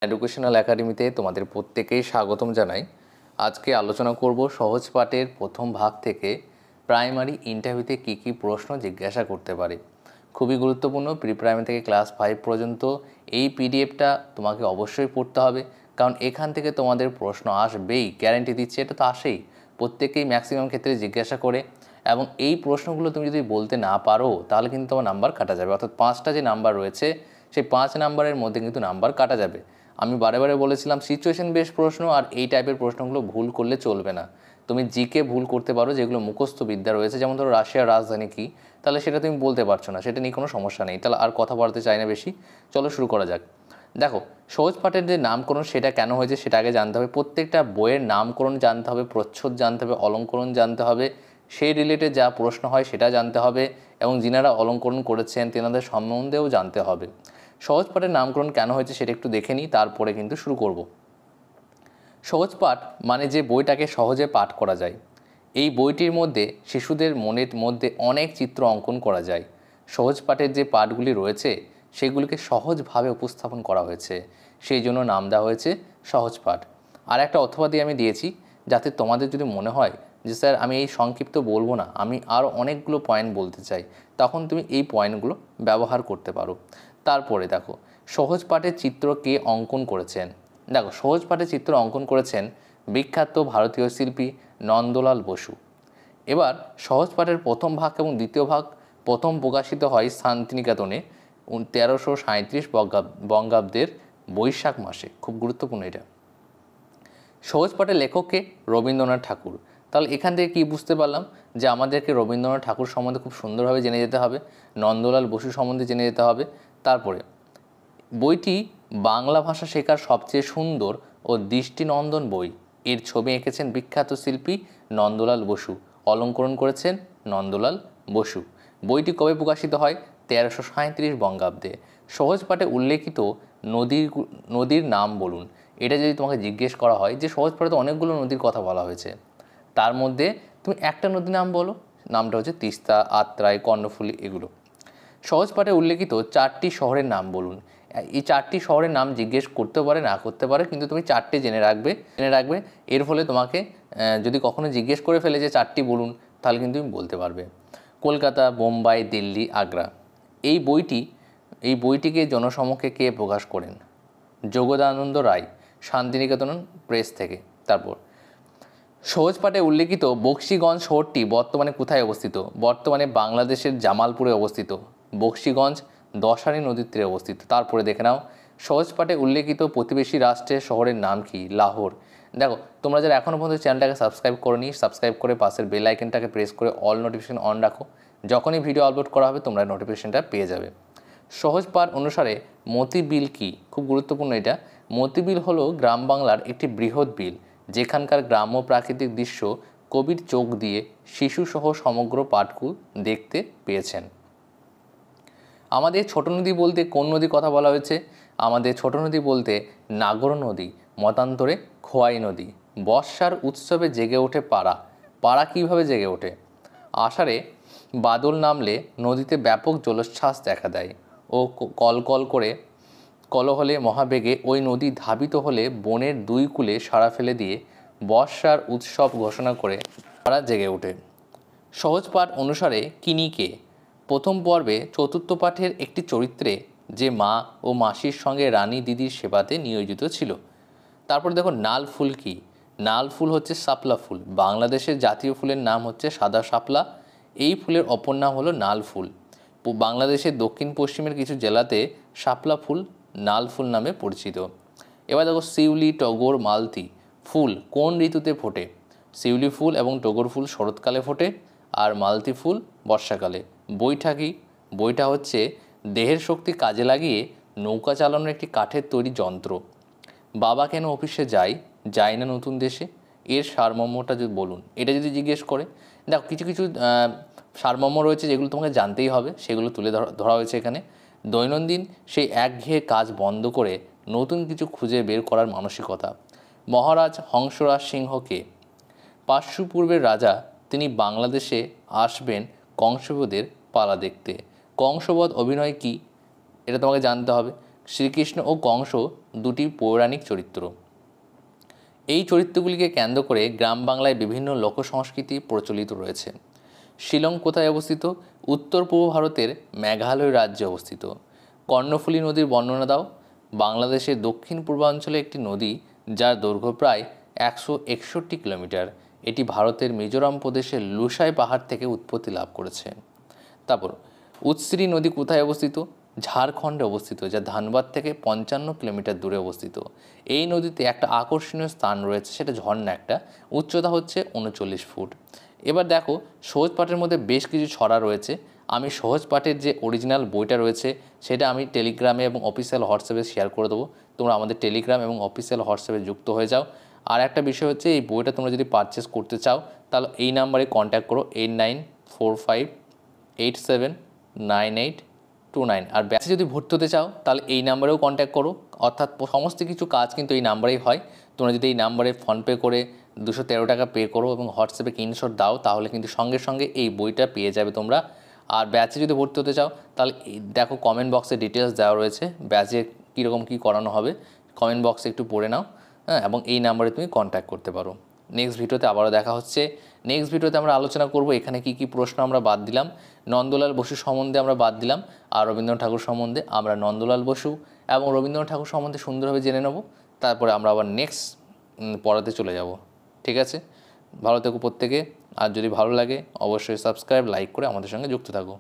Educational একাডেমিতে তোমাদের প্রত্যেকেই স্বাগতম জানাই। আজকে আলোচনা করব সহজ পাঠের প্রথম ভাগ থেকে প্রাইমারি ইন্টারভিউতে কী কী প্রশ্ন জিজ্ঞাসা করতে পারে। খুবই গুরুত্বপূর্ণ। প্রি প্রাইমারি থেকে ক্লাস 5 পর্যন্ত এই পিডিএফটা তোমাকে অবশ্যই পড়তে হবে, কারণ এখান থেকে তোমাদের প্রশ্ন আসবেই, গ্যারান্টি দিচ্ছে, এটা তো আসেই, প্রত্যেকেই ম্যাক্সিমাম ক্ষেত্রে জিজ্ঞাসা করে। এবং এই প্রশ্নগুলো তুমি যদি বলতে না পারো তাহলে কিন্তু তোমার নাম্বার কাটা যাবে, অর্থাৎ 5টা যে নাম্বার রয়েছে সেই 5 নাম্বারের মধ্যে কিন্তু নাম্বার কাটা যাবে। আমি বারে বারে বলেছিলাম সিচুয়েশন বেস প্রশ্ন আর এই টাইপের প্রশ্নগুলো ভুল করলে চলবে না। তুমি জিকে ভুল করতে পারো, যেগুলো মুখস্থ বিদ্যা রয়েছে, যেমন ধরো রাশিয়ার রাজধানী কী, তাহলে সেটা তুমি বলতে পারছো না, সেটা নিয়ে কোনো সমস্যা নেই। তাহলে আর কথা বলতে চাই না বেশি, চলো শুরু করা যাক। দেখো, সহজ পাঠের যে নামকরণ সেটা কেন হয়েছে সেটা আগে জানতে হবে। প্রত্যেকটা বইয়ের নামকরণ জানতে হবে, প্রচ্ছদ জানতে হবে, অলঙ্করণ জানতে হবে, সেই রিলেটেড যা প্রশ্ন হয় সেটা জানতে হবে, এবং যিনারা অলঙ্করণ করেছেন তেনাদের সম্বন্ধেও জানতে হবে। সহজ পাঠের নামকরণ কেন হয়েছে সেটা একটু দেখে নিই, তারপরে কিন্তু শুরু করব। সহজ পাঠ মানে যে বইটাকে সহজে পাঠ করা যায়। এই বইটির মধ্যে শিশুদের মনের মধ্যে অনেক চিত্র অঙ্কন করা যায়। সহজ পাঠের যে পাঠগুলি রয়েছে সেগুলিকে সহজভাবে উপস্থাপন করা হয়েছে, সেই জন্য নাম দেওয়া হয়েছে সহজ পাঠ। আর একটা অথবা দিয়ে আমি দিয়েছি, যাতে তোমাদের যদি মনে হয় যে স্যার আমি এই সংক্ষিপ্ত বলবো না, আমি আরও অনেকগুলো পয়েন্ট বলতে চাই, তখন তুমি এই পয়েন্টগুলো ব্যবহার করতে পারো। তারপরে দেখো, সহজ পাঠের চিত্র কে অঙ্কন করেছেন। দেখো, সহজ পাঠের চিত্র অঙ্কন করেছেন বিখ্যাত ভারতীয় শিল্পী নন্দলাল বসু। এবার সহজ পাঠের প্রথম ভাগ এবং দ্বিতীয় ভাগ প্রথম প্রকাশিত হয় শান্তিনিকেতনে 1337 বঙ্গাব্দের বৈশাখ মাসে। খুব গুরুত্বপূর্ণ এটা। সহজ পাঠের লেখককে রবীন্দ্রনাথ ঠাকুর। তাহলে এখান থেকে কী বুঝতে পারলাম যে আমাদেরকে রবীন্দ্রনাথ ঠাকুর সম্বন্ধে খুব সুন্দরভাবে জেনে যেতে হবে, নন্দলাল বসু সম্বন্ধে জেনে যেতে হবে। তারপরে বইটি বাংলা ভাষা শেখার সবচেয়ে সুন্দর ও দৃষ্টিনন্দন বই। এর ছবি এঁকেছেন বিখ্যাত শিল্পী নন্দলাল বসু, অলঙ্করণ করেছেন নন্দলাল বসু। বইটি কবে প্রকাশিত হয়? 1337 বঙ্গাব্দে। সহজ পাঠে উল্লেখিত নদীর নাম বলুন। এটা যদি তোমাকে জিজ্ঞেস করা হয় যে সহজ পাঠে তো অনেকগুলো নদীর কথা বলা হয়েছে, তার মধ্যে তুমি একটা নদীর নাম বলো, নামটা হচ্ছে তিস্তা, আত্রাই, কর্ণফুলী, এগুলো। সহজ পাঠে উল্লেখিত 4টি শহরের নাম বলুন। এই 4টি শহরের নাম জিজ্ঞেস করতে পারে, না করতে পারে, কিন্তু তুমি 4টে জেনে রাখবে। এর ফলে তোমাকে যদি কখনো জিজ্ঞেস করে ফেলে যে 4টি বলুন, তাহলে কিন্তু তুমি বলতে পারবে। কলকাতা, বোম্বাই, দিল্লি, আগ্রা। এই বইটিকে জনসমক্ষে কে প্রকাশ করেন? যোগদানন্দ রায়, শান্তিনিকেতন প্রেস থেকে। তারপর সহজ পাঠে উল্লেখিত বক্সিগঞ্জ শহরটি বর্তমানে কোথায় অবস্থিত? বর্তমানে বাংলাদেশের জামালপুরে অবস্থিত। বক্সিগঞ্জ দশারী নদীর তীরে অবস্থিত। তারপরে দেখে নাও, সহজ পাঠে উল্লেখিত প্রতিবেশী রাষ্ট্রের শহরের নাম কি? লাহোর। দেখো, তোমরা যারা এখনও পর্যন্ত চ্যানেলটাকে সাবস্ক্রাইব করোনি, সাবস্ক্রাইব করে পাশের বেল আইকনটাকে প্রেস করে অল নোটিফিকেশন অন রাখো। যখনই ভিডিও আপলোড করা হবে তোমরা নোটিফিকেশনটা পেয়ে যাবে। সহজ পাঠ অনুসারে মতি বিল কি? খুব গুরুত্বপূর্ণ এটা। মতি বিল হলো গ্রাম বাংলার একটি বৃহৎ বিল, যেখানকার গ্রাম্য প্রাকৃতিক দৃশ্য কবির চোখ দিয়ে শিশুসহ সমগ্র পাঠকুল দেখতে পেয়েছেন। আমাদের ছোট নদী বলতে কোন নদী কথা বলা হয়েছে? আমাদের ছোট নদী বলতে নাগর নদী, মতান্তরে খোয়াই নদী। বর্ষার উৎসবে জেগে ওঠে পাড়া। পাড়া কীভাবে জেগে ওঠে? আষাঢ়ে বাদল নামলে নদীতে ব্যাপক জলোচ্ছ্বাস দেখা দেয় ও কলকল করে কলহলে মহাবেগে ওই নদী ধাবিত হলে বনের দুই কূলে সাড়া ফেলে দিয়ে বর্ষার উৎসব ঘোষণা করে পাড়া জেগে ওঠে। সহজ পাঠ অনুসারে কিনি কে? প্রথম পর্বে চতুর্থ পাঠের একটি চরিত্রে যে মা ও মাসির সঙ্গে রানী দিদির সেবাতে নিয়োজিত ছিল। তারপর দেখো, নাল ফুল কি? নাল ফুল হচ্ছে শাপলা ফুল। বাংলাদেশের জাতীয় ফুলের নাম হচ্ছে সাদা শাপলা। এই ফুলের অপর নাম হলো নাল ফুল। বাংলাদেশের দক্ষিণ পশ্চিমের কিছু জেলাতে শাপলা ফুল নাল ফুল নামে পরিচিত। এবার দেখো, শিউলি, টগর, মালতী ফুল কোন ঋতুতে ফোটে? শিউলি ফুল এবং টগর ফুল শরৎকালে ফোটে, আর মালতী ফুল বর্ষাকালে। বইটা কি? বইটা হচ্ছে দেহের শক্তি কাজে লাগিয়ে নৌকা চালানোর একটি কাঠের তৈরি যন্ত্র। বাবা কেন অফিসে যায় না নতুন দেশে? এর সারমর্মটা যদি বলুন, এটা যদি জিজ্ঞেস করে। দেখো, কিছু কিছু সারমর্ম রয়েছে যেগুলো তোমাকে জানতেই হবে, সেগুলো তুলে ধরা হয়েছে এখানে। দৈনন্দিন সেই একঘেয়ে কাজ বন্ধ করে নতুন কিছু খুঁজে বের করার মানসিকতা। মহারাজ হংসরাজ সিংহকে পার্শ্ব পূর্বের রাজা, তিনি বাংলাদেশে আসবেন কংসবধের পালা দেখতে। কংসবধ অভিনয় কি? এটা তোমাকে জানতে হবে। শ্রীকৃষ্ণ ও কংস দুটি পৌরাণিক চরিত্র। এই চরিত্রগুলিকে কেন্দ্র করে গ্রাম বাংলায় বিভিন্ন লোকসংস্কৃতি প্রচলিত রয়েছে। শিলং কোথায় অবস্থিত? উত্তর পূর্ব ভারতের মেঘালয় রাজ্যে অবস্থিত। কর্ণফুলী নদীর বর্ণনা দাও। বাংলাদেশের দক্ষিণ পূর্বাঞ্চলে একটি নদী যার দৈর্ঘ্য প্রায় 161 কিলোমিটার। এটি ভারতের মিজোরাম প্রদেশের লুসাই পাহাড় থেকে উৎপত্তি লাভ করেছে। তারপর উৎসিরি নদী কোথায় অবস্থিত? ঝাড়খণ্ডে অবস্থিত, যা ধানবাদ থেকে 55 কিলোমিটার দূরে অবস্থিত। এই নদীতে একটা আকর্ষণীয় স্থান রয়েছে, সেটা ঝর্ণা একটা, উচ্চতা হচ্ছে 39 ফুট। এবার দেখো, সহজ পাঠের মধ্যে বেশ কিছু ছড়া রয়েছে। আমি সহজ পাঠের যে অরিজিনাল বইটা রয়েছে সেটা আমি টেলিগ্রামে এবং অফিসিয়াল হোয়াটসঅ্যাপে শেয়ার করে দেবো। তোমরা আমাদের টেলিগ্রাম এবং অফিসিয়াল হোয়াটসঅ্যাপে যুক্ত হয়ে যাও। আর একটা বিষয় হচ্ছে, এই বইটা তোমরা যদি পারচেস করতে চাও তাহলে এই নাম্বারে কন্ট্যাক্ট করো 8945879829। আর ব্যাচে যদি ভর্তি হতে চাও তাহলে এই নাম্বারেও কন্ট্যাক্ট করো। অর্থাৎ সমস্ত কিছু কাজ কিন্তু এই নাম্বারেই হয়। তোমরা যদি এই নাম্বারে ফোনপে করে 213 টাকা পে করো এবং হোয়াটসঅ্যাপে স্ক্রিনশট দাও তাহলে কিন্তু সঙ্গে সঙ্গে এই বইটা পেয়ে যাবে তোমরা। আর ব্যাচে যদি ভর্তি হতে চাও তাহলে দেখো কমেন্ট বক্সে ডিটেলস দেওয়া রয়েছে, ব্যাচে কীরকম কী করানো হবে কমেন্ট বক্সে একটু পড়ে নাও, হ্যাঁ, এবং এই নাম্বারে তুমি কন্ট্যাক্ট করতে পারো। নেক্সট ভিডিওতে আবারও দেখা হচ্ছে। নেক্সট ভিডিওতে আমরা আলোচনা করব এখানে কি কি প্রশ্ন আমরা বাদ দিলাম। নন্দলাল বসু সম্বন্ধে আমরা বাদ দিলাম, আর রবীন্দ্রনাথ ঠাকুর সম্বন্ধে আমরা নন্দলাল বসু এবং রবীন্দ্রনাথ ঠাকুর সম্বন্ধে সুন্দরভাবে জেনে নেব। তারপরে আমরা আবার নেক্সট পড়াতে চলে যাব। ঠিক আছে, ভালো থেকো প্রত্যেকে। আর যদি ভালো লাগে অবশ্যই সাবস্ক্রাইব লাইক করে আমাদের সঙ্গে যুক্ত থাকো।